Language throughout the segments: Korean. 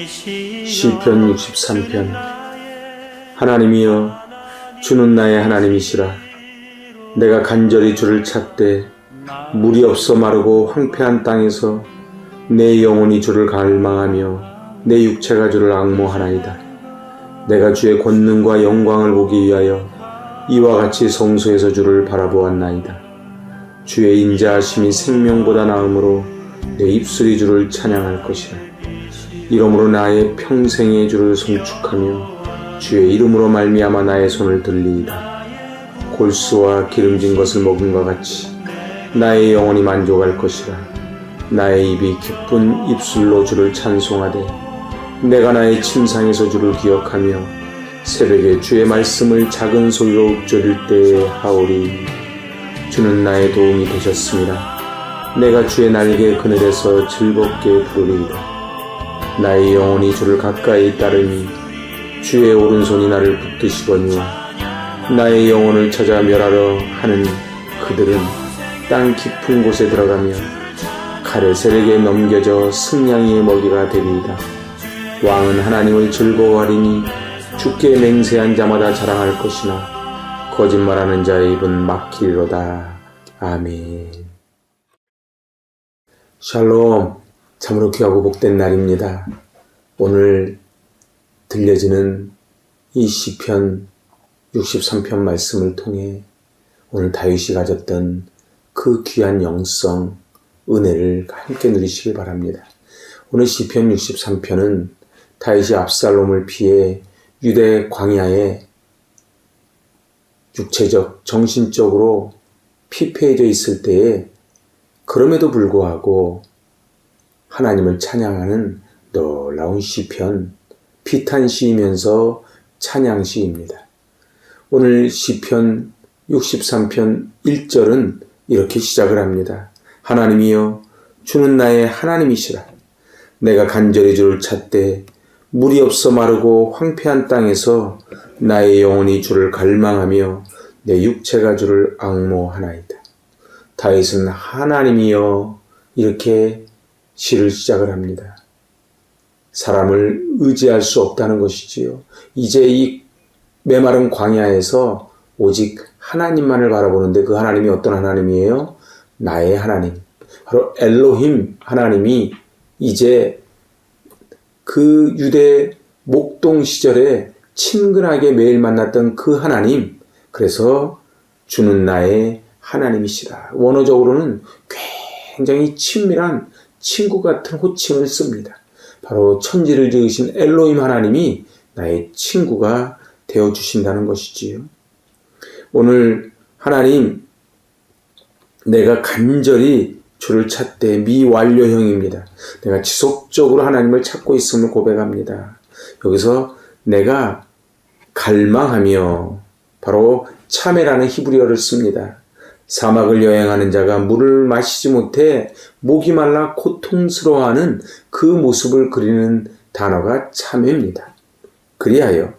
시편 63편. 하나님이여, 주는 나의 하나님이시라. 내가 간절히 주를 찾되 물이 없어 마르고 황폐한 땅에서 내 영혼이 주를 갈망하며 내 육체가 주를 앙모하나이다. 내가 주의 권능과 영광을 보기 위하여 이와 같이 성소에서 주를 바라보았나이다. 주의 인자하심이 생명보다 나으므로 내 입술이 주를 찬양할 것이라. 이러므로 나의 평생에 주를 송축하며 주의 이름으로 말미암아 나의 손을 들리이다. 골수와 기름진 것을 먹음과 같이 나의 영혼이 만족할 것이라. 나의 입이 기쁜 입술로 주를 찬송하되 내가 나의 침상에서 주를 기억하며 새벽에 주의 말씀을 작은 소리로 읊조릴 때에 하오리. 주는 나의 도움이 되셨습니다. 내가 주의 날개 그늘에서 즐겁게 부르리이다. 나의 영혼이 주를 가까이 따르니 주의 오른손이 나를 붙드시거니와 나의 영혼을 찾아 멸하려 하는 그들은 땅 깊은 곳에 들어가며 칼의 세력에 넘겨져 승냥이의 먹이가 되리이다. 왕은 하나님을 즐거워하리니 주께 맹세한 자마다 자랑할 것이나 거짓말하는 자의 입은 막히리로다. 아멘. 샬롬. 참으로 귀하고 복된 날입니다. 오늘 들려지는 이 시편 63편 말씀을 통해 오늘 다윗이 가졌던 그 귀한 영성, 은혜를 함께 누리시길 바랍니다. 오늘 시편 63편은 다윗이 압살롬을 피해 유대 광야에 육체적, 정신적으로 피폐해져 있을 때에 그럼에도 불구하고 하나님을 찬양하는 놀라운 시편, 비탄시이면서 찬양시입니다. 오늘 시편 63편 1절은 이렇게 시작을 합니다. 하나님이여, 주는 나의 하나님이시라. 내가 간절히 주를 찾되 물이 없어 마르고 황폐한 땅에서 나의 영혼이 주를 갈망하며 내 육체가 주를 앙모하나이다. 다윗은 하나님이여 이렇게 시를 시작을 합니다. 사람을 의지할 수 없다는 것이지요. 이제 이 메마른 광야에서 오직 하나님만을 바라보는데 그 하나님이 어떤 하나님이에요? 나의 하나님. 바로 엘로힘 하나님이 이제 그 유대 목동 시절에 친근하게 매일 만났던 그 하나님. 그래서 주는 나의 하나님이시라. 원어적으로는 굉장히 친밀한 친구 같은 호칭을 씁니다. 바로 천지를 지으신 엘로힘 하나님이 나의 친구가 되어주신다는 것이지요. 오늘 하나님, 내가 간절히 주를 찾되 미완료형입니다. 내가 지속적으로 하나님을 찾고 있음을 고백합니다. 여기서 내가 갈망하며 바로 참회라는 히브리어를 씁니다. 사막을 여행하는 자가 물을 마시지 못해 목이 말라 고통스러워하는 그 모습을 그리는 단어가 참회입니다. 그리하여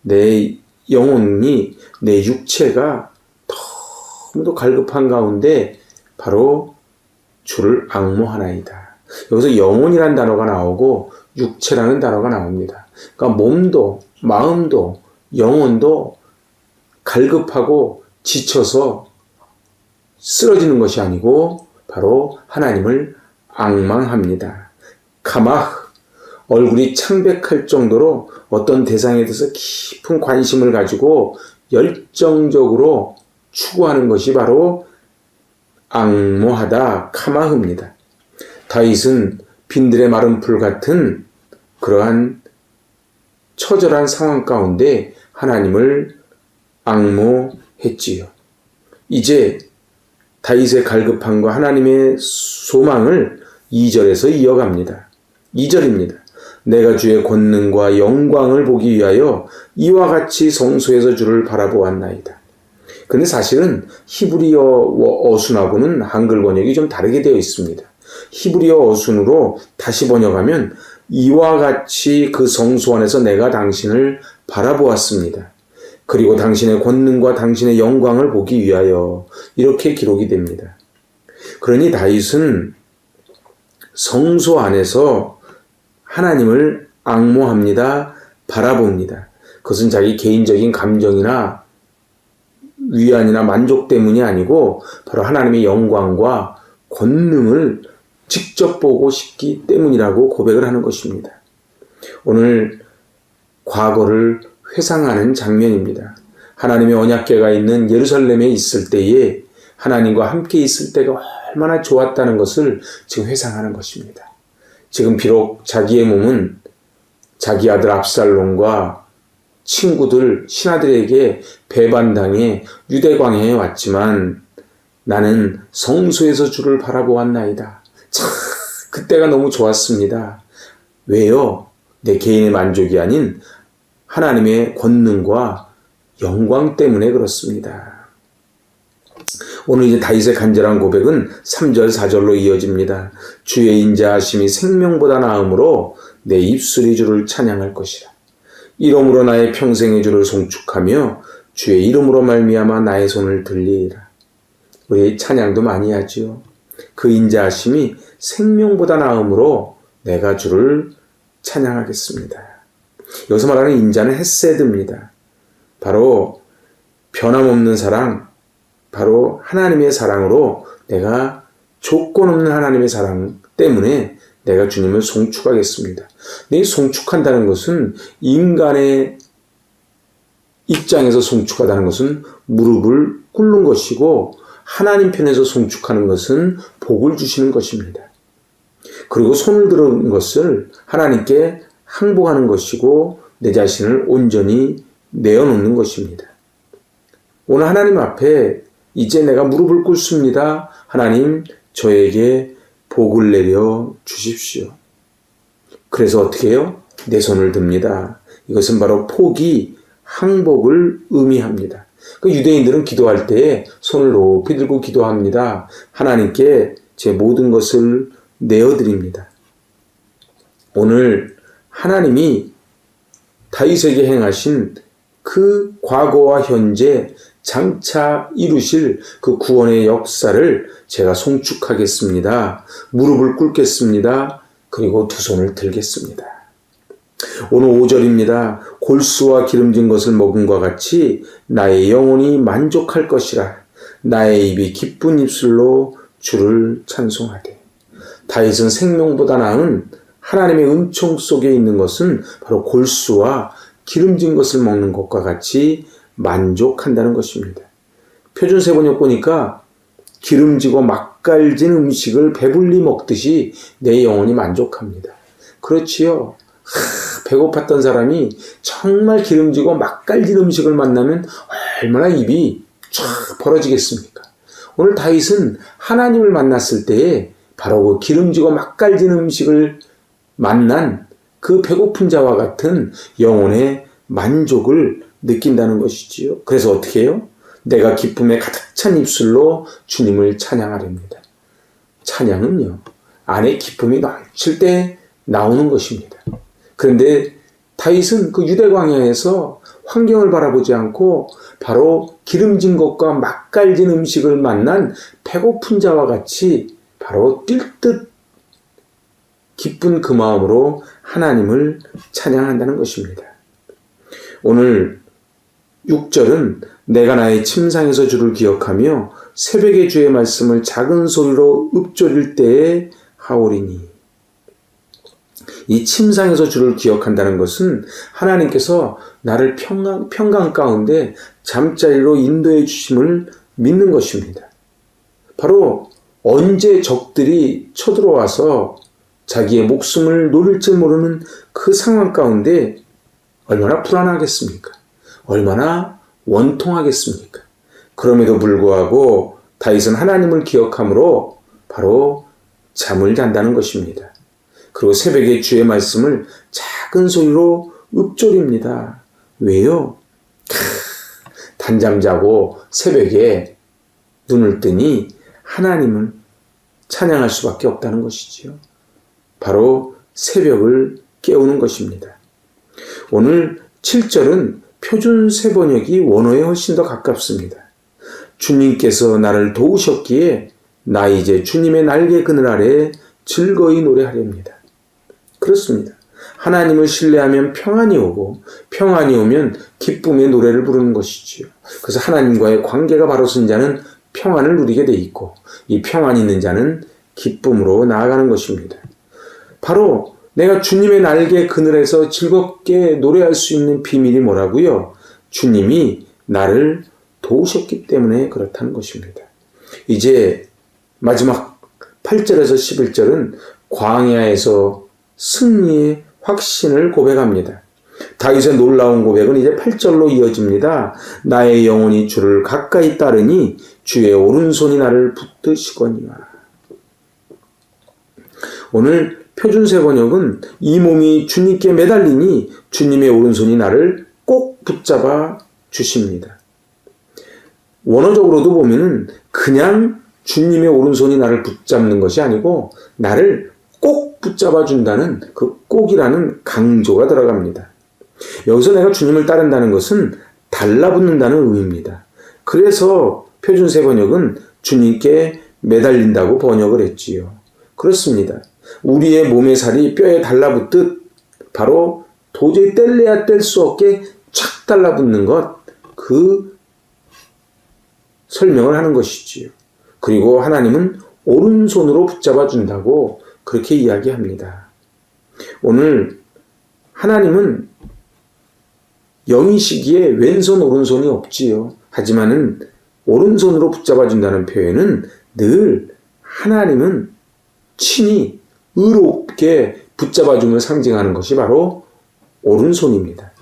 내 영혼이, 내 육체가 너무도 갈급한 가운데 바로 주를 앙모하나이다. 여기서 영혼이라는 단어가 나오고 육체라는 단어가 나옵니다. 그러니까 몸도 마음도 영혼도 갈급하고 지쳐서 쓰러지는 것이 아니고 바로 하나님을 앙망합니다. 카마흐, 얼굴이 창백할 정도로 어떤 대상에 대해서 깊은 관심을 가지고 열정적으로 추구하는 것이 바로 앙모하다, 카마흐입니다. 다윗은 빈들의 마른 풀 같은 그러한 처절한 상황 가운데 하나님을 앙모했지요. 이제 다윗의 갈급함과 하나님의 소망을 2절에서 이어갑니다. 2절입니다. 내가 주의 권능과 영광을 보기 위하여 이와 같이 성소에서 주를 바라보았나이다. 근데 사실은 히브리어 어순하고는 한글 번역이 좀 다르게 되어 있습니다. 히브리어 어순으로 다시 번역하면 이와 같이 그 성소 안에서 내가 당신을 바라보았습니다. 그리고 당신의 권능과 당신의 영광을 보기 위하여 이렇게 기록이 됩니다. 그러니 다윗은 성소 안에서 하나님을 앙모합니다. 바라봅니다. 그것은 자기 개인적인 감정이나 위안이나 만족 때문이 아니고 바로 하나님의 영광과 권능을 직접 보고 싶기 때문이라고 고백을 하는 것입니다. 오늘 과거를 회상하는 장면입니다. 하나님의 언약궤가 있는 예루살렘에 있을 때에 하나님과 함께 있을 때가 얼마나 좋았다는 것을 지금 회상하는 것입니다. 지금 비록 자기의 몸은 자기 아들 압살롬과 친구들, 신하들에게 배반당해 유대광야에 왔지만 나는 성소에서 주를 바라보았나이다. 참 그때가 너무 좋았습니다. 왜요? 내 개인의 만족이 아닌 하나님의 권능과 영광 때문에 그렇습니다. 오늘 이제 다윗의 간절한 고백은 3절, 4절로 이어집니다. 주의 인자하심이 생명보다 나음으로 내 입술이 주를 찬양할 것이라. 이름으로 나의 평생의 주를 송축하며 주의 이름으로 말미암아 나의 손을 들리리라. 우리 찬양도 많이 하지요. 그 인자하심이 생명보다 나음으로 내가 주를 찬양하겠습니다. 여기서 말하는 인자는 헤세드입니다. 바로 변함없는 사랑, 바로 하나님의 사랑으로 내가 조건 없는 하나님의 사랑 때문에 내가 주님을 송축하겠습니다. 내 송축한다는 것은 인간의 입장에서 송축하다는 것은 무릎을 꿇는 것이고 하나님 편에서 송축하는 것은 복을 주시는 것입니다. 그리고 손을 들은 것을 하나님께 항복하는 것이고 내 자신을 온전히 내어놓는 것입니다. 오늘 하나님 앞에 이제 내가 무릎을 꿇습니다. 하나님 저에게 복을 내려 주십시오. 그래서 어떻게 해요? 내 손을 듭니다. 이것은 바로 포기, 항복을 의미합니다. 그 유대인들은 기도할 때 손을 높이 들고 기도합니다. 하나님께 제 모든 것을 내어드립니다. 오늘 하나님이 다윗에게 행하신 그 과거와 현재 장차 이루실 그 구원의 역사를 제가 송축하겠습니다. 무릎을 꿇겠습니다. 그리고 두 손을 들겠습니다. 오늘 5절입니다. 골수와 기름진 것을 먹음과 같이 나의 영혼이 만족할 것이라. 나의 입이 기쁜 입술로 주를 찬송하되. 다윗은 생명보다 나은 하나님의 은총 속에 있는 것은 바로 골수와 기름진 것을 먹는 것과 같이 만족한다는 것입니다. 표준세번역 보니까 기름지고 맛깔진 음식을 배불리 먹듯이 내 영혼이 만족합니다. 그렇지요. 배고팠던 사람이 정말 기름지고 맛깔진 음식을 만나면 얼마나 입이 쫙 벌어지겠습니까? 오늘 다윗은 하나님을 만났을 때에 바로 그 기름지고 맛깔진 음식을 만난 그 배고픈 자와 같은 영혼의 만족을 느낀다는 것이지요. 그래서 어떻게 해요? 내가 기쁨에 가득 찬 입술로 주님을 찬양하렵니다. 찬양은요, 안에 기쁨이 넘칠 때 나오는 것입니다. 그런데 다윗은 그 유대 광야에서 환경을 바라보지 않고 바로 기름진 것과 맛깔진 음식을 만난 배고픈 자와 같이 바로 뛸 듯 기쁜 그 마음으로 하나님을 찬양한다는 것입니다. 오늘 6절은 내가 나의 침상에서 주를 기억하며 새벽에 주의 말씀을 작은 소리로 읊조릴 때에 하오리니. 이 침상에서 주를 기억한다는 것은 하나님께서 나를 평강 가운데 잠자리로 인도해 주심을 믿는 것입니다. 바로 언제 적들이 쳐들어와서 자기의 목숨을 노릴지 모르는 그 상황 가운데 얼마나 불안하겠습니까? 얼마나 원통하겠습니까? 그럼에도 불구하고 다윗은 하나님을 기억함으로 바로 잠을 잔다는 것입니다. 그리고 새벽에 주의 말씀을 작은 소리로 읊조립니다. 왜요? 단잠 자고 새벽에 눈을 뜨니 하나님을 찬양할 수밖에 없다는 것이지요. 바로 새벽을 깨우는 것입니다. 오늘 7절은 표준 세번역이 원어에 훨씬 더 가깝습니다. 주님께서 나를 도우셨기에 나 이제 주님의 날개 그늘 아래 즐거이 노래하렵니다. 그렇습니다. 하나님을 신뢰하면 평안이 오고 평안이 오면 기쁨의 노래를 부르는 것이지요. 그래서 하나님과의 관계가 바로 쓴 자는 평안을 누리게 돼 있고 이 평안이 있는 자는 기쁨으로 나아가는 것입니다. 바로 내가 주님의 날개 그늘에서 즐겁게 노래할 수 있는 비밀이 뭐라고요? 주님이 나를 도우셨기 때문에 그렇다는 것입니다. 이제 마지막 8절에서 11절은 광야에서 승리의 확신을 고백합니다. 다윗의 놀라운 고백은 이제 8절로 이어집니다. 나의 영혼이 주를 가까이 따르니 주의 오른손이 나를 붙드시거니와. 오늘 표준세 번역은 이 몸이 주님께 매달리니 주님의 오른손이 나를 꼭 붙잡아 주십니다. 원어적으로도 보면은 그냥 주님의 오른손이 나를 붙잡는 것이 아니고 나를 꼭 붙잡아 준다는 그 꼭이라는 강조가 들어갑니다. 여기서 내가 주님을 따른다는 것은 달라붙는다는 의미입니다. 그래서 표준세 번역은 주님께 매달린다고 번역을 했지요. 그렇습니다. 우리의 몸의 살이 뼈에 달라붙듯 바로 도저히 뗄래야 뗄 수 없게 착 달라붙는 것, 그 설명을 하는 것이지요. 그리고 하나님은 오른손으로 붙잡아 준다고 그렇게 이야기합니다. 오늘 하나님은 영이시기에 왼손 오른손이 없지요. 하지만은 오른손으로 붙잡아 준다는 표현은 늘 하나님은 친히 의롭게 붙잡아 줌을 상징하는 것이 바로 오른손입니다.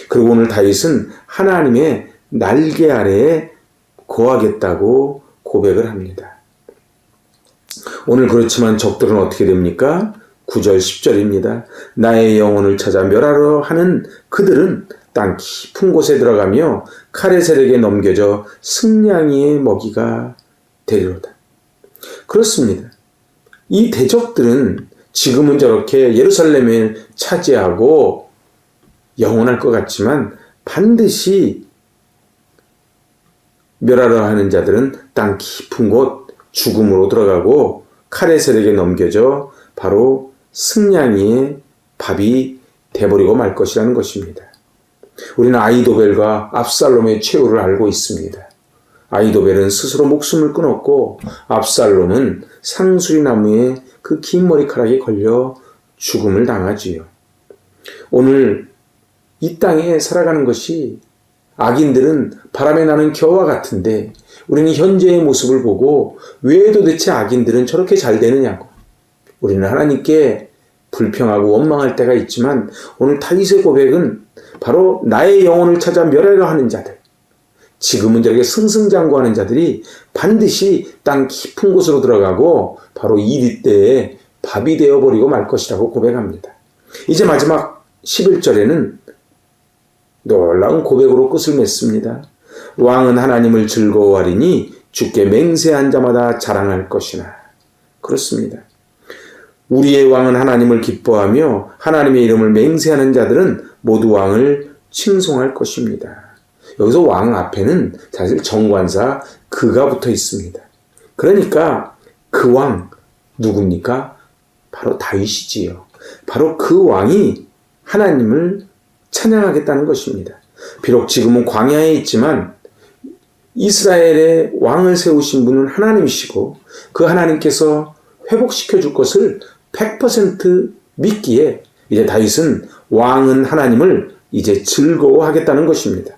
그리고 오늘 다윗은 하나님의 날개 아래에 거하겠다고 고백을 합니다. 오늘 그렇지만 적들은 어떻게 됩니까? 9절 10절입니다. 나의 영혼을 찾아 멸하려 하는 그들은 땅 깊은 곳에 들어가며 칼의 세력에 넘겨져 승냥이의 먹이가 되리로다. 그렇습니다. 이 대적들은 지금은 저렇게 예루살렘을 차지하고 영원할 것 같지만 반드시 멸하려 하는 자들은 땅 깊은 곳 죽음으로 들어가고 칼의 세력에 넘겨져 바로 승냥이의 밥이 돼버리고 말 것이라는 것입니다. 우리는 아히도벨과 압살롬의 최후를 알고 있습니다. 아히도벨은 스스로 목숨을 끊었고 압살롬은 상수리 나무에 그 긴 머리카락에 걸려 죽음을 당하지요. 오늘 이 땅에 살아가는 것이 악인들은 바람에 나는 겨와 같은데 우리는 현재의 모습을 보고 왜 도대체 악인들은 저렇게 잘 되느냐고 우리는 하나님께 불평하고 원망할 때가 있지만 오늘 다윗의 고백은 바로 나의 영혼을 찾아 멸하려 하는 자들, 지금은 저렇게 승승장구하는 자들이 반드시 땅 깊은 곳으로 들어가고 바로 이리 때에 밥이 되어버리고 말 것이라고 고백합니다. 이제 마지막 11절에는 놀라운 고백으로 끝을 맺습니다. 왕은 하나님을 즐거워하리니 주께 맹세한 자마다 자랑할 것이나. 그렇습니다. 우리의 왕은 하나님을 기뻐하며 하나님의 이름을 맹세하는 자들은 모두 왕을 칭송할 것입니다. 여기서 왕 앞에는 사실 정관사 그가 붙어 있습니다. 그러니까 그 왕 누굽니까? 바로 다윗이지요. 바로 그 왕이 하나님을 찬양하겠다는 것입니다. 비록 지금은 광야에 있지만 이스라엘의 왕을 세우신 분은 하나님이시고 그 하나님께서 회복시켜 줄 것을 100% 믿기에 이제 다윗은 왕은 하나님을 이제 즐거워하겠다는 것입니다.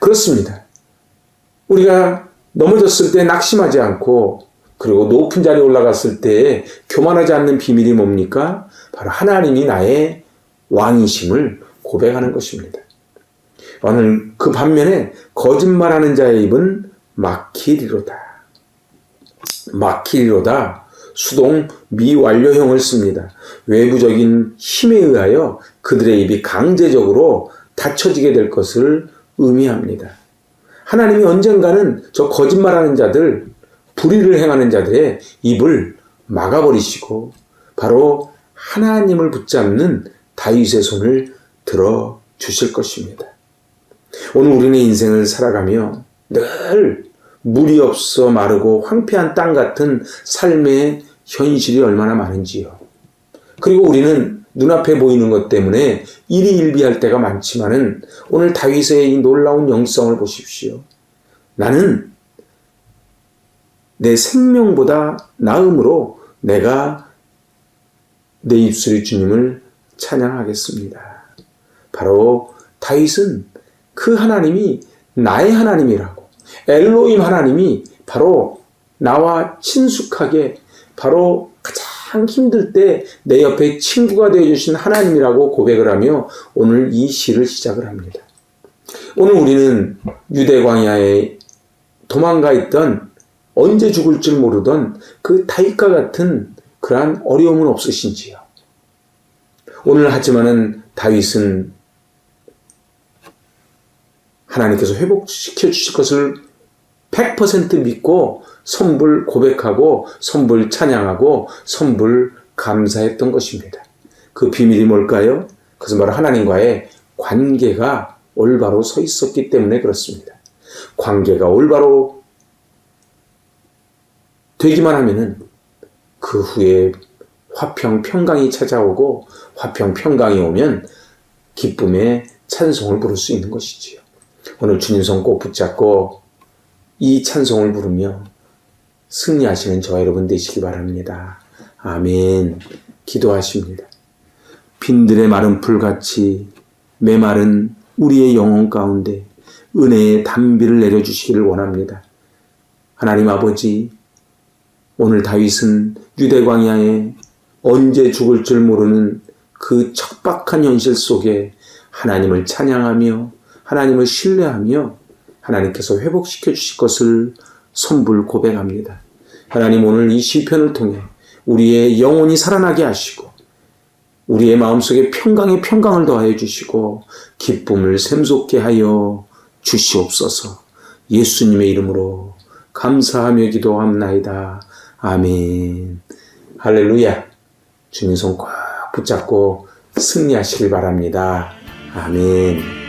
그렇습니다. 우리가 넘어졌을 때 낙심하지 않고 그리고 높은 자리에 올라갔을 때 교만하지 않는 비밀이 뭡니까? 바로 하나님이 나의 왕이심을 고백하는 것입니다. 오늘 그 반면에 거짓말하는 자의 입은 막히리로다. 막히리로다. 수동 미완료형을 씁니다. 외부적인 힘에 의하여 그들의 입이 강제적으로 닫혀지게 될 것을 의미합니다. 하나님이 언젠가는 저 거짓말하는 자들, 불의를 행하는 자들의 입을 막아버리시고 바로 하나님을 붙잡는 다윗의 손을 들어 주실 것입니다. 오늘 우리는 인생을 살아가며 늘 물이 없어 마르고 황폐한 땅 같은 삶의 현실이 얼마나 많은지요. 그리고 우리는 눈앞에 보이는 것 때문에 일희일비할 때가 많지만은 오늘 다윗의 이 놀라운 영성을 보십시오. 나는 내 생명보다 나음으로 내가 내 입술이 주님을 찬양하겠습니다. 바로 다윗은 그 하나님이 나의 하나님이라고, 엘로힘 하나님이 바로 나와 친숙하게, 바로 가장 힘들 때 내 옆에 친구가 되어주신 하나님이라고 고백을 하며 오늘 이 시를 시작을 합니다. 오늘 우리는 유대 광야에 도망가 있던, 언제 죽을 줄 모르던 그 다윗과 같은 그러한 어려움은 없으신지요? 오늘 하지만은 다윗은 하나님께서 회복시켜 주실 것을 100% 믿고 선불 고백하고 선불 찬양하고 선불 감사했던 것입니다. 그 비밀이 뭘까요? 그것은 바로 하나님과의 관계가 올바로 서 있었기 때문에 그렇습니다. 관계가 올바로 되기만 하면은 그 후에 화평 평강이 찾아오고, 화평 평강이 오면 기쁨의 찬송을 부를 수 있는 것이지요. 오늘 주님 손 꼭 붙잡고 이 찬송을 부르며 승리하시는 저와 여러분 되시기 바랍니다. 아멘. 기도하십니다. 빈들의 마른 풀같이 메마른 우리의 영혼 가운데 은혜의 단비를 내려주시기를 원합니다. 하나님 아버지, 오늘 다윗은 유대 광야에 언제 죽을 줄 모르는 그 척박한 현실 속에 하나님을 찬양하며 하나님을 신뢰하며 하나님께서 회복시켜 주실 것을 선불 고백합니다. 하나님, 오늘 이 시편을 통해 우리의 영혼이 살아나게 하시고 우리의 마음속에 평강에 평강을 더하여 주시고 기쁨을 샘솟게 하여 주시옵소서. 예수님의 이름으로 감사하며 기도합나이다. 아멘. 할렐루야. 주님 손 꽉 붙잡고 승리하시길 바랍니다. 아멘.